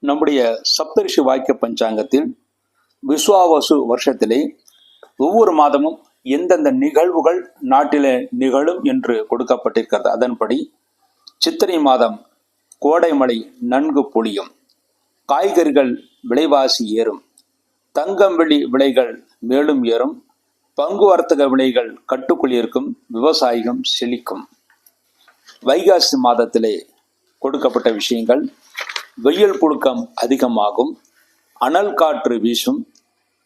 நம்முடைய சப்தரிஷி வாக்கிய பஞ்சாங்கத்தில் விஸ்வாவசு வருஷத்திலே ஒவ்வொரு மாதமும் எந்தெந்த நிகழ்வுகள் நாட்டிலே நிகழும் என்று கொடுக்கப்பட்டிருக்கிறது. அதன்படி சித்திரை மாதம் கோடை மழை நன்கு பொழியும், காய்கறிகள் விலைவாசி ஏறும், தங்கம் வெள்ளி விலைகள் மேலும் ஏறும், பங்கு வர்த்தக விலைகள் கட்டுக்குள் இருக்கும், விவசாயிகம் செழிக்கும். வைகாசி மாதத்திலே கொடுக்கப்பட்ட விஷயங்கள்: வெயில் புழுக்கம் அதிகமாகும், அனல் காற்று வீசும்,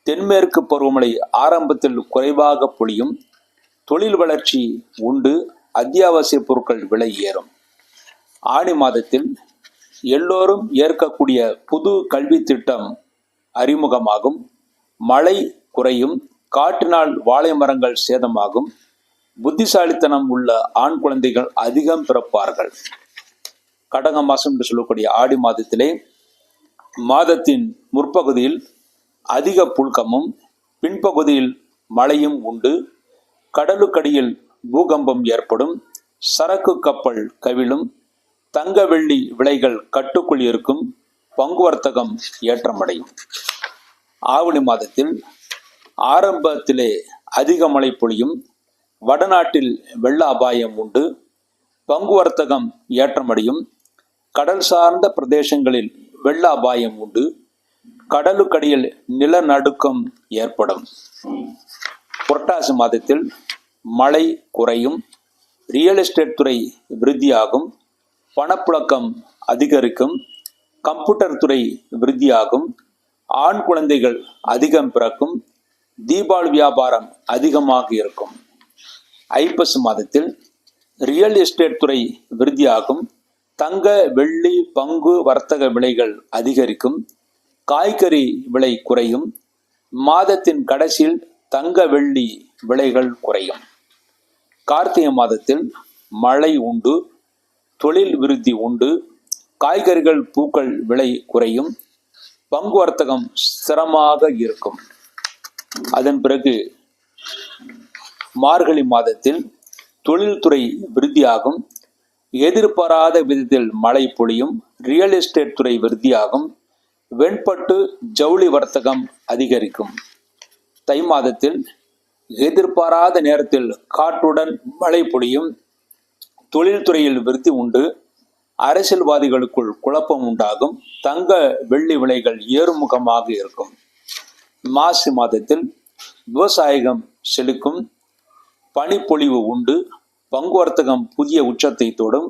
தென்மேற்கு பருவமழை ஆரம்பத்தில் குறைவாக பொழியும், தொழில் வளர்ச்சி உண்டு, அத்தியாவசிய பொருட்கள் விலை ஏறும். ஆடி மாதத்தில் எல்லோரும் ஏற்கக்கூடிய புது கல்வி திட்டம் அறிமுகமாகும், மழை குறையும், காற்றினால் வாழை மரங்கள் சேதமாகும், புத்திசாலித்தனம் உள்ள ஆண் குழந்தைகள் அதிகம் பிறப்பார்கள். கடக மாதம் என்று சொல்லக்கூடிய ஆடி மாதத்திலே மாதத்தின் முற்பகுதியில் அதிக புழுக்கமும் பின்பகுதியில் மழையும் உண்டு, கடலுக்கடியில் பூகம்பம் ஏற்படும், சரக்கு கப்பல் கவிழும், தங்க வெள்ளி விலைகள் கட்டுக்குள் இருக்கும், பங்கு வர்த்தகம் ஏற்றமடையும். ஆவணி மாதத்தில் ஆரம்பத்திலே அதிக மழை பொழியும், வடநாட்டில் வெள்ள அபாயம் உண்டு, பங்கு வர்த்தகம் ஏற்றமடையும், கடல் சார்ந்த பிரதேசங்களில் வெள்ள அபாயம் உண்டு, கடலுக்கடியில் நிலநடுக்கம் ஏற்படும். புரட்டாசி மாதத்தில் மழை குறையும், ரியல் எஸ்டேட் துறை விருத்தியாகும், பணப்புழக்கம் அதிகரிக்கும், கம்ப்யூட்டர் துறை விருத்தியாகும், ஆண் குழந்தைகள் அதிகம் பிறக்கும், தீபாவளி வியாபாரம் அதிகமாக இருக்கும். ஐப்பசி மாதத்தில் ரியல் எஸ்டேட் துறை விருத்தியாகும், தங்க வெள்ளி பங்கு வர்த்தக விலைகள் அதிகரிக்கும், காய்கறி விலை குறையும், மாதத்தின் கடைசியில் தங்க வெள்ளி விலைகள் குறையும். கார்த்திகை மாதத்தில் மழை உண்டு, தொழில் விருத்தி உண்டு, காய்கறிகள் பூக்கள் விலை குறையும், பங்கு வர்த்தகம் ஸ்திரமாக இருக்கும். அதன் பிறகு மார்கழி மாதத்தில் தொழில்துறை விருத்தியாகும், எதிர்பாராத விதத்தில் மழை பொழியும், ரியல் எஸ்டேட் துறை விருத்தியாகும், வெண்பட்டு ஜவுளி வர்த்தகம் அதிகரிக்கும். தை மாதத்தில் எதிர்பாராத நேரத்தில் காற்றுடன் மழை பொழியும், தொழில்துறையில் விருத்தி உண்டு, அரசியல்வாதிகளுக்குள் குழப்பம் உண்டாகும், தங்க வெள்ளி விலைகள் ஏறுமுகமாக இருக்கும். மாசி மாதத்தில் விவசாயிகம் செழிக்கும், பனிப்பொழிவு உண்டு, பங்கு வர்த்தகம் புதிய உச்சத்தை தொடும்,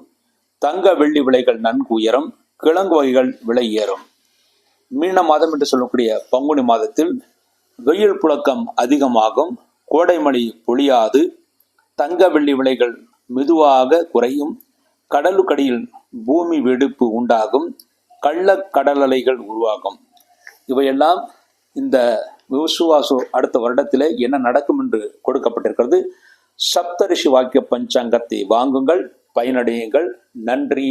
தங்க வெள்ளி விலைகள் நன்கு உயரும், கிழங்கு வகைகள் விலை ஏறும். மீன மாதம் என்று சொல்லக்கூடிய பங்குனி மாதத்தில் வெயில் புழக்கம் அதிகமாகும், கோடை மழை பொழியாது, தங்க வெள்ளி விலைகள் மெதுவாக குறையும், கடலுக்கடியில் பூமி வெடிப்பு உண்டாகும், கள்ள கடல் அலைகள் உருவாகும். இவையெல்லாம் இந்த விசுவாசு அடுத்த வருடத்திலே என்ன நடக்கும் என்று கொடுக்கப்பட்டிருக்கிறது. சப்தரிஷி வாக்கிய பஞ்சாங்கத்தை வாங்குங்கள், பயனடையுங்கள். நன்றி,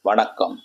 வணக்கம்.